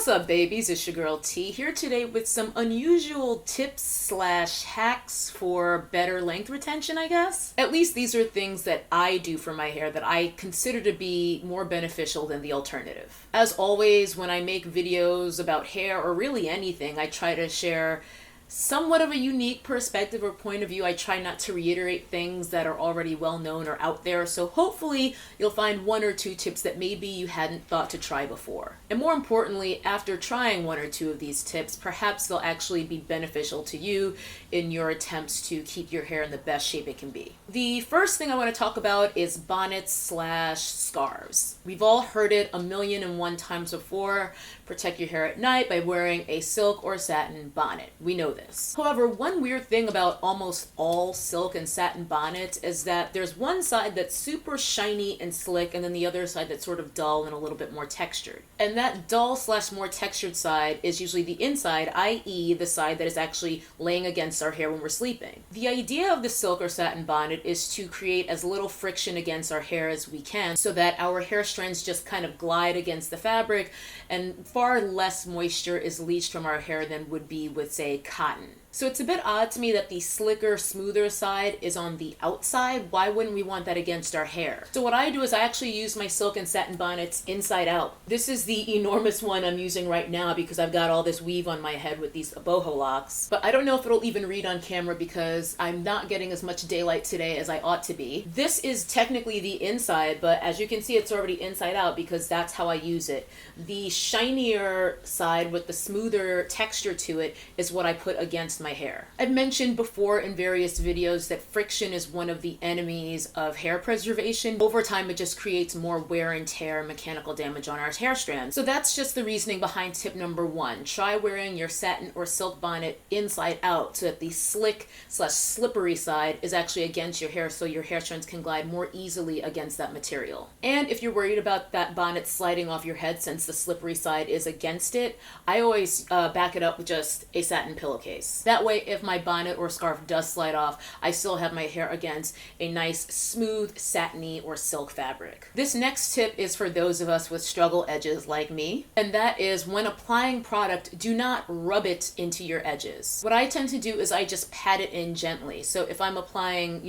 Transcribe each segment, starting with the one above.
What's up, babies? It's your girl T here today with some unusual tips slash hacks for better length retention, I guess. At least these are things that I do for my hair that I consider to be more beneficial than the alternative. As always, when I make videos about hair or really anything, I try to share somewhat of a unique perspective or point of view. I try not to reiterate things that are already well known or out there, so hopefully you'll find one or two tips that maybe you hadn't thought to try before. And more importantly, after trying one or two of these tips, perhaps they'll actually be beneficial to you in your attempts to keep your hair in the best shape it can be. The first thing I want to talk about is bonnets slash scarves. We've all heard it 1,000,001 times before. Protect your hair at night by wearing a silk or satin bonnet. We know this. However, one weird thing about almost all silk and satin bonnets is that there's one side that's super shiny and slick, and then the other side that's sort of dull and a little bit more textured. And that dull slash more textured side is usually the inside, i.e. the side that is actually laying against our hair when we're sleeping. The idea of the silk or satin bonnet is to create as little friction against our hair as we can so that our hair strands just kind of glide against the fabric, and far less moisture is leached from our hair than would be with, say, cotton. So it's a bit odd to me that the slicker, smoother side is on the outside. Why wouldn't we want that against our hair? So what I do is I actually use my silk and satin bonnets inside out. This is the enormous one I'm using right now because I've got all this weave on my head with these boho locks. But I don't know if it'll even read on camera because I'm not getting as much daylight today as I ought to be. This is technically the inside, but as you can see, it's already inside out because that's how I use it. The shinier side with the smoother texture to it is what I put against my hair. I've mentioned before in various videos that friction is one of the enemies of hair preservation. Over time, it just creates more wear and tear and mechanical damage on our hair strands. So that's just the reasoning behind tip number one. Try wearing your satin or silk bonnet inside out so that the slick slash slippery side is actually against your hair so your hair strands can glide more easily against that material. And if you're worried about that bonnet sliding off your head since the slippery side is against it, I always back it up with just a satin pillowcase. That way, if my bonnet or scarf does slide off, I still have my hair against a nice, smooth, satiny, or silk fabric. This next tip is for those of us with struggle edges like me, and that is when applying product, do not rub it into your edges. What I tend to do is I just pat it in gently. So if I'm applying,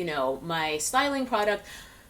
my styling product,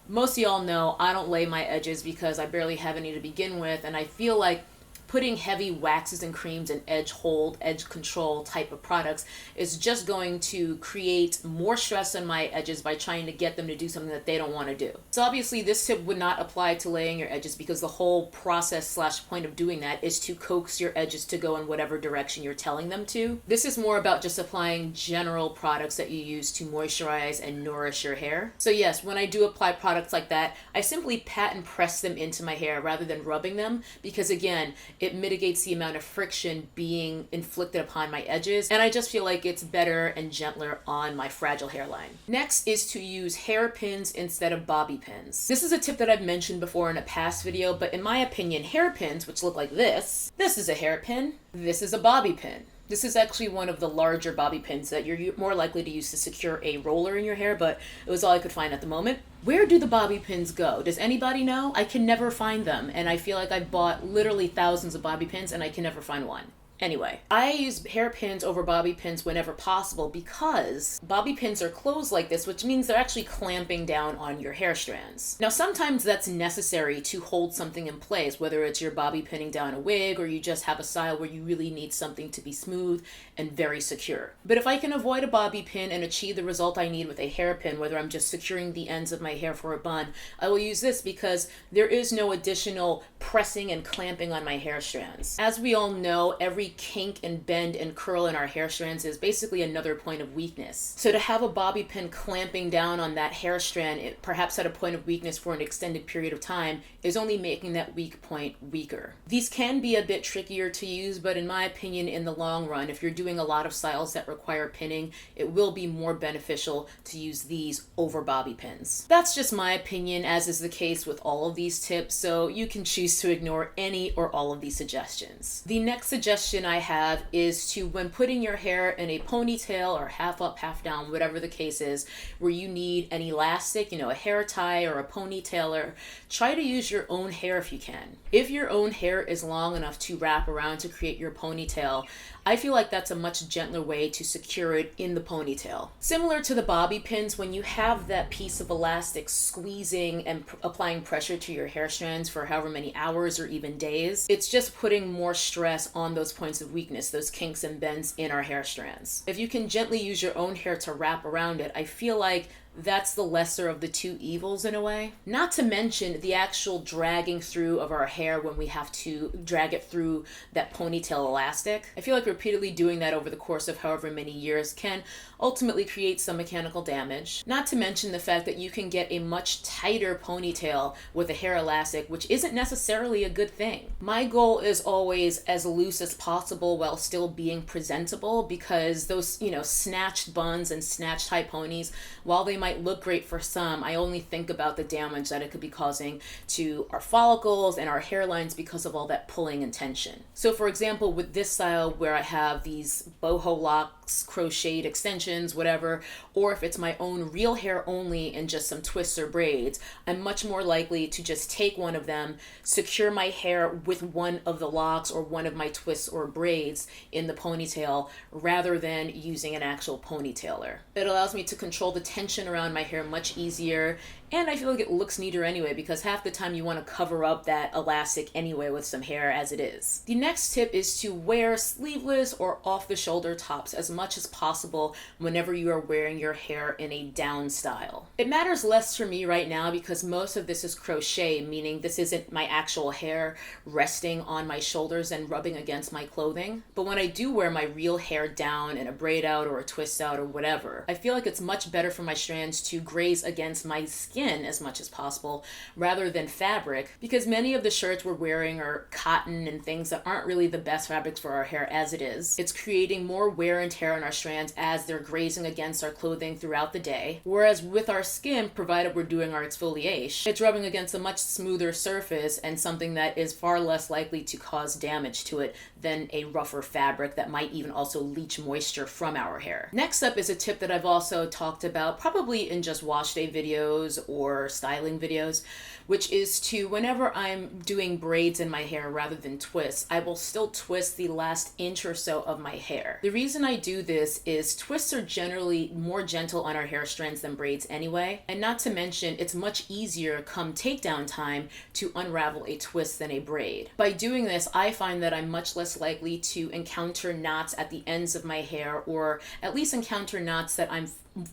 most of y'all know I don't lay my edges because I barely have any to begin with, and I feel like putting heavy waxes and creams and edge hold, edge control type of products is just going to create more stress on my edges by trying to get them to do something that they don't want to do. So obviously this tip would not apply to laying your edges because the whole process slash point of doing that is to coax your edges to go in whatever direction you're telling them to. This is more about just applying general products that you use to moisturize and nourish your hair. So yes, when I do apply products like that, I simply pat and press them into my hair rather than rubbing them because again, it mitigates the amount of friction being inflicted upon my edges, and I just feel like it's better and gentler on my fragile hairline. Next is to use hairpins instead of bobby pins. This is a tip that I've mentioned before in a past video, but in my opinion, hairpins, which look like this is a hairpin, this is a bobby pin. This is actually one of the larger bobby pins that you're more likely to use to secure a roller in your hair, but it was all I could find at the moment. Where do the bobby pins go? Does anybody know? I can never find them, and I feel like I've bought literally thousands of bobby pins and I can never find one. Anyway, I use hairpins over bobby pins whenever possible because bobby pins are closed like this, which means they're actually clamping down on your hair strands. Now, sometimes that's necessary to hold something in place, whether it's you're bobby pinning down a wig or you just have a style where you really need something to be smooth and very secure. But if I can avoid a bobby pin and achieve the result I need with a hairpin, whether I'm just securing the ends of my hair for a bun, I will use this because there is no additional pressing and clamping on my hair strands. As we all know, every kink and bend and curl in our hair strands is basically another point of weakness. So to have a bobby pin clamping down on that hair strand, perhaps at a point of weakness for an extended period of time, is only making that weak point weaker. These can be a bit trickier to use, but in my opinion, in the long run, if you're doing a lot of styles that require pinning, it will be more beneficial to use these over bobby pins. That's just my opinion, as is the case with all of these tips, so you can choose to ignore any or all of these suggestions. The next suggestion suggestion I have is to, when putting your hair in a ponytail or half up, half down, whatever the case is, where you need an elastic, a hair tie or a ponytailer, try to use your own hair if you can. If your own hair is long enough to wrap around to create your ponytail, I feel like that's a much gentler way to secure it in the ponytail. Similar to the bobby pins, when you have that piece of elastic squeezing and applying pressure to your hair strands for however many hours or even days, it's just putting more stress on those points of weakness, those kinks and bends in our hair strands. If you can gently use your own hair to wrap around it, I feel like that's the lesser of the two evils in a way. Not to mention the actual dragging through of our hair when we have to drag it through that ponytail elastic. I feel like repeatedly doing that over the course of however many years can ultimately create some mechanical damage. Not to mention the fact that you can get a much tighter ponytail with a hair elastic, which isn't necessarily a good thing. My goal is always as loose as possible while still being presentable, because those, snatched buns and snatched high ponies, while they might look great for some, I only think about the damage that it could be causing to our follicles and our hairlines because of all that pulling and tension. So for example, with this style where I have these boho locks, crocheted extensions, whatever, or if it's my own real hair only and just some twists or braids, I'm much more likely to just take one of them, secure my hair with one of the locks or one of my twists or braids in the ponytail rather than using an actual ponytailer. It allows me to control the tension around my hair much easier, and I feel like it looks neater anyway, because half the time you want to cover up that elastic anyway with some hair as it is. The next tip is to wear sleeveless or off the shoulder tops as much as possible whenever you are wearing your hair in a down style. It matters less for me right now because most of this is crochet, meaning this isn't my actual hair resting on my shoulders and rubbing against my clothing. But when I do wear my real hair down in a braid out or a twist out or whatever, I feel like it's much better for my strands to graze against my skin as much as possible rather than fabric, because many of the shirts we're wearing are cotton and things that aren't really the best fabrics for our hair as it is. It's creating more wear and tear on our strands as they're grazing against our clothing throughout the day, whereas with our skin, provided we're doing our exfoliation, it's rubbing against a much smoother surface and something that is far less likely to cause damage to it than a rougher fabric that might even also leach moisture from our hair. Next up is a tip that I've also talked about probably in just wash day videos or styling videos, which is to, whenever I'm doing braids in my hair rather than twists, I will still twist the last inch or so of my hair. The reason I do this is twists are generally more gentle on our hair strands than braids anyway, and not to mention it's much easier come takedown time to unravel a twist than a braid. By doing this, I find that I'm much less likely to encounter knots at the ends of my hair, or at least encounter knots that I'm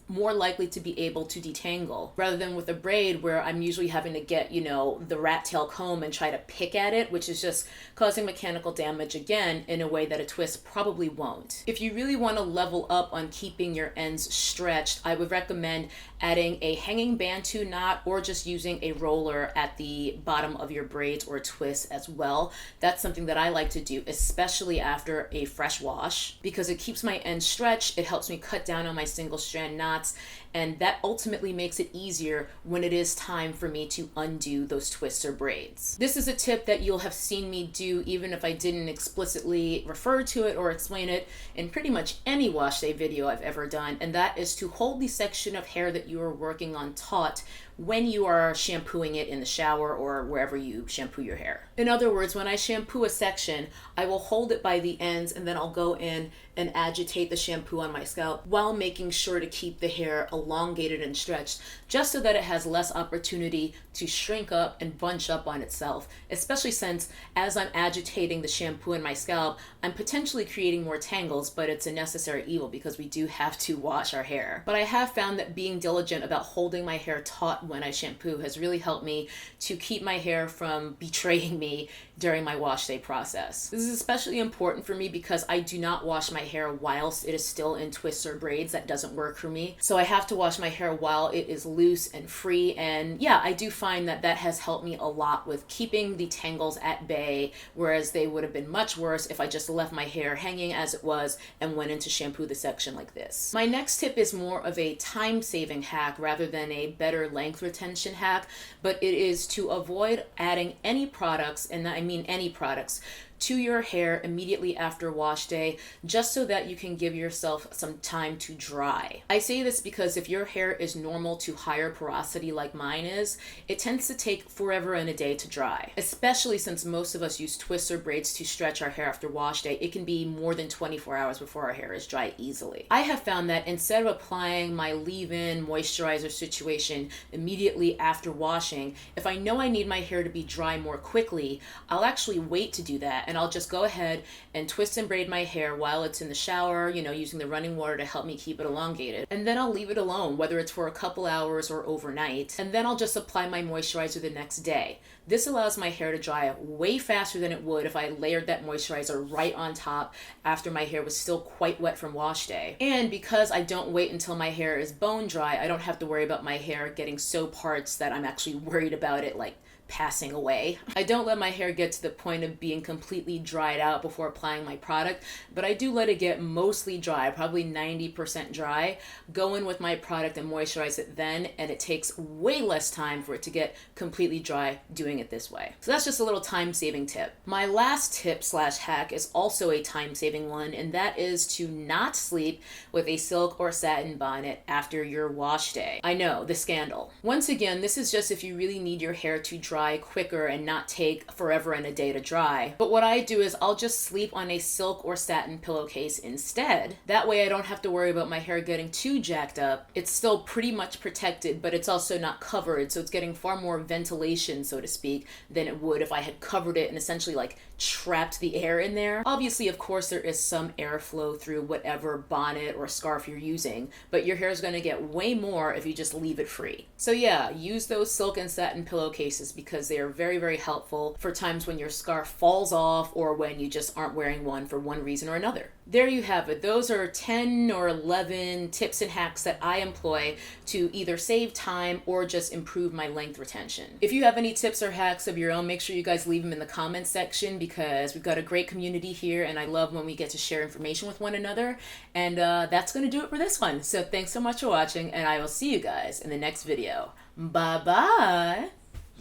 more likely to be able to detangle, rather than with a braid where I'm usually having to get, the rat tail comb and try to pick at it, which is just causing mechanical damage again in a way that a twist probably won't. If you really want to level up on keeping your ends stretched, I would recommend adding a hanging bantu knot or just using a roller at the bottom of your braids or twists as well. That's something that I like to do, especially after a fresh wash, because it keeps my ends stretched, it helps me cut down on my single strand knots, and that ultimately makes it easier when it is time for me to undo those twists or braids. This is a tip that you'll have seen me do even if I didn't explicitly refer to it or explain it in pretty much any wash day video I've ever done, and that is to hold the section of hair that you are working on taut when you are shampooing it in the shower or wherever you shampoo your hair. In other words, when I shampoo a section, I will hold it by the ends and then I'll go in and agitate the shampoo on my scalp while making sure to keep the hair elongated and stretched, just so that it has less opportunity to shrink up and bunch up on itself, especially since as I'm agitating the shampoo in my scalp, I'm potentially creating more tangles, but it's a necessary evil because we do have to wash our hair. But I have found that being diligent about holding my hair taut when I shampoo has really helped me to keep my hair from betraying me during my wash day process. This is especially important for me because I do not wash my hair whilst it is still in twists or braids. That doesn't work for me. So I have to wash my hair while it is loose and free. And yeah, I do find that that has helped me a lot with keeping the tangles at bay, whereas they would have been much worse if I just left my hair hanging as it was and went in to shampoo the section like this. My next tip is more of a time-saving hack rather than a better length retention hack, but it is to avoid adding any products, and I mean any products, to your hair immediately after wash day, just so that you can give yourself some time to dry. I say this because if your hair is normal to higher porosity like mine is, it tends to take forever and a day to dry. Especially since most of us use twists or braids to stretch our hair after wash day, it can be more than 24 hours before our hair is dry easily. I have found that instead of applying my leave-in moisturizer situation immediately after washing, if I know I need my hair to be dry more quickly, I'll actually wait to do that, and I'll just go ahead and twist and braid my hair while it's in the shower, using the running water to help me keep it elongated. And then I'll leave it alone, whether it's for a couple hours or overnight, and then I'll just apply my moisturizer the next day. This allows my hair to dry way faster than it would if I layered that moisturizer right on top after my hair was still quite wet from wash day. And because I don't wait until my hair is bone dry, I don't have to worry about my hair getting so parts that I'm actually worried about it like passing away. I don't let my hair get to the point of being completely dried out before applying my product, but I do let it get mostly dry, probably 90% dry, go in with my product and moisturize it then, and it takes way less time for it to get completely dry doing it this way. So that's just a little time-saving tip. My last tip slash hack is also a time-saving one, and that is to not sleep with a silk or satin bonnet after your wash day. I know, the scandal. Once again, this is just if you really need your hair to dry quicker and not take forever and a day to dry. But what I do is I'll just sleep on a silk or satin pillowcase instead. That way I don't have to worry about my hair getting too jacked up. It's still pretty much protected, but it's also not covered, so it's getting far more ventilation, so to speak, than it would if I had covered it and essentially like trapped the air in there. Obviously, of course, there is some airflow through whatever bonnet or scarf you're using, but your hair is going to get way more if you just leave it free. So yeah, use those silk and satin pillowcases because they are very, very helpful for times when your scarf falls off or when you just aren't wearing one for one reason or another. There you have it. Those are 10 or 11 tips and hacks that I employ to either save time or just improve my length retention. If you have any tips or hacks of your own, make sure you guys leave them in the comments section because we've got a great community here and I love when we get to share information with one another. And that's going to do it for this one. So thanks so much for watching and I will see you guys in the next video. Bye-bye.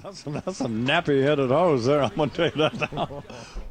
That's a nappy-headed hose there, I'm going to tell you that now.